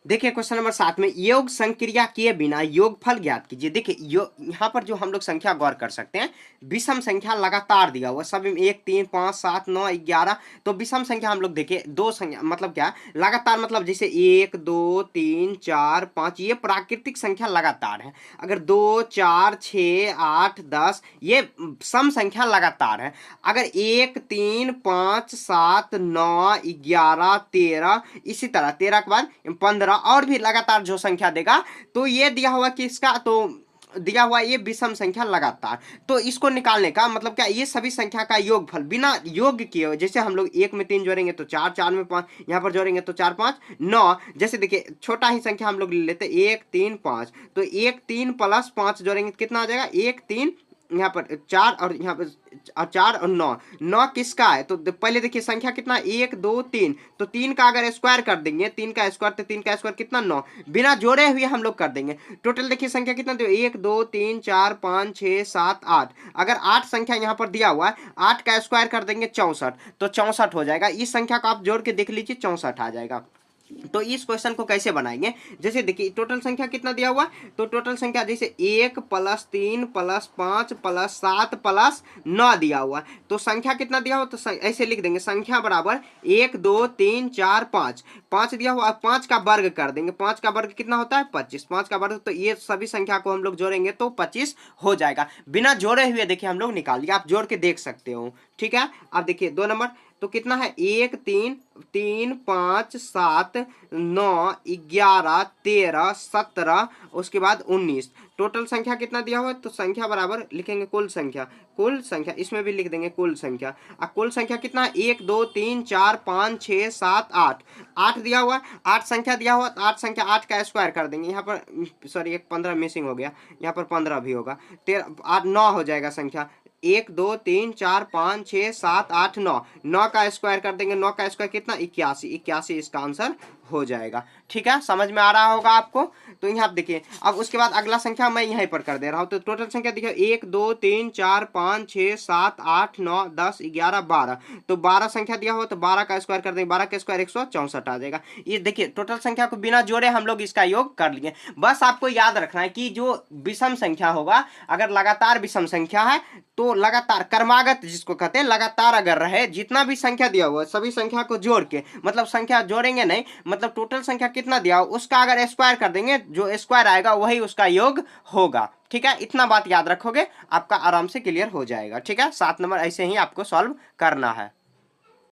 देखिए question number 7 में योग संक्रिया किए बिना योगफल ज्ञात कीजिए। देखिए यहाँ पर जो हम लोग संख्या गौर कर सकते हैं, विषम संख्या लगातार दिया हुआ सभी में 1 3 5 7 9 11। तो विषम संख्या हम लोग देखिए दो संख्या मतलब क्या लगातार, मतलब जैसे 1 2 3 4 5 ये प्राकृतिक संख्या लगातार है। अगर 2 4 6 8 10 ये सम संख्या लगातार है। अगर 1 3 5 7 9 11 13 इसी तरह 13 के बाद 15 और भी लगातार जो संख्या देगा, तो ये दिया हुआ किसका, तो दिया हुआ ये विषम संख्या लगातार। तो इसको निकालने का मतलब क्या, ये सभी संख्या का योगफल बिना योग किए हुए, जैसे हम लोग 1 में 3 जोड़ेंगे तो 4, 4 में 5, यहाँ पर जोड़ेंगे तो 4 5 9। जैसे देखिए छोटा ही संख्या हम लोग ले लेते 1 3 5, तो 1 3 प्लस 5 जोड़ेंगे तो कितना आ जाएगा 1 3, यहाँ पर 4 और यहाँ पर 4 और 9, 9 किसका है, तो पहले देखिए संख्या कितना 1 2 3, तो 3 का अगर स्क्वायर कर देंगे 3 का स्क्वायर, तो 3 का स्क्वायर कितना 9, बिना जोड़े हुए हम लोग कर देंगे। टोटल देखिए संख्या कितना दो 1 2 3 4 5 6 7 8। अगर 8 संख्या यहाँ पर दिया हुआ है, 8 का स्क्वायर कर देंगे 64, तो 64 हो जाएगा। इस संख्या को आप जोड़ के देख लीजिए 64 आ जाएगा। तो इस क्वेश्चन को कैसे बनाएंगे, जैसे देखिए टोटल संख्या कितना दिया हुआ, तो टोटल संख्या जैसे 1 प्लस 3 प्लस 5 प्लस 7 प्लस 9 दिया हुआ, तो संख्या कितना दिया हुआ, तो ऐसे लिख देंगे संख्या बराबर 1 2 3 4 5, 5 दिया हुआ, 5 का वर्ग कर देंगे, 5 का वर्ग कितना होता है 25, 5 का वर्ग, तो ये सभी संख्या को हम लोग जोड़ेंगे तो 25 हो जाएगा। बिना जोड़े हुए देखिए हम लोग निकाल लिया, आप जोड़ के देख सकते हो। ठीक है, अब देखिए 2 नंबर, तो कितना है 1 3 3 5 7 9 11 13 17 उसके बाद 19। टोटल संख्या कितना दिया हुआ है, तो संख्या बराबर लिखेंगे कुल संख्या, कुल संख्या इसमें भी लिख देंगे कुल संख्या। अब कुल संख्या कितना है 1 2 3 4 5 6 7 8, 8 दिया हुआ, 8 संख्या दिया हुआ, 8 संख्या 8 का स्क्वायर कर देंगे, यहाँ पर सॉरी एक 15 मिसिंग हो गया, यहाँ पर 15 भी होगा, 13 8 9 हो जाएगा संख्या, 1 2 3 4 5 6 7 8 9, 9 का स्क्वायर कर देंगे, 9 का स्क्वायर कितना 81, 81 इसका आंसर हो जाएगा। ठीक है, समझ में आ रहा होगा आपको। तो यहाँ आप देखिए, अब उसके बाद अगला संख्या मैं यहीं पर कर दे रहा हूँ। तो टोटल संख्या देखिए 1 2 3 4 5 6 7 8 9 10 11 12, तो 12 संख्या दिया हुआ, तो 12 का स्क्वायर कर देंगे, 12 का स्क्वायर 164 आ जाएगा। ये देखिए टोटल संख्या को बिना जोड़े हम लोग इसका योग कर लिए। बस आपको याद रखना है कि जो विषम संख्या होगा, अगर लगातार विषम संख्या है तो लगातार क्रमागत जिसको कहते हैं, लगातार अगर रहे, जितना भी संख्या दिया हुआ सभी संख्या को जोड़ के, मतलब संख्या जोड़ेंगे नहीं, मतलब टोटल संख्या कितना दिया हो उसका अगर स्क्वायर कर देंगे, जो स्क्वायर आएगा वही उसका योग होगा। ठीक है, इतना बात याद रखोगे आपका आराम से क्लियर हो जाएगा। ठीक है, 7 नंबर ऐसे ही आपको सॉल्व करना है।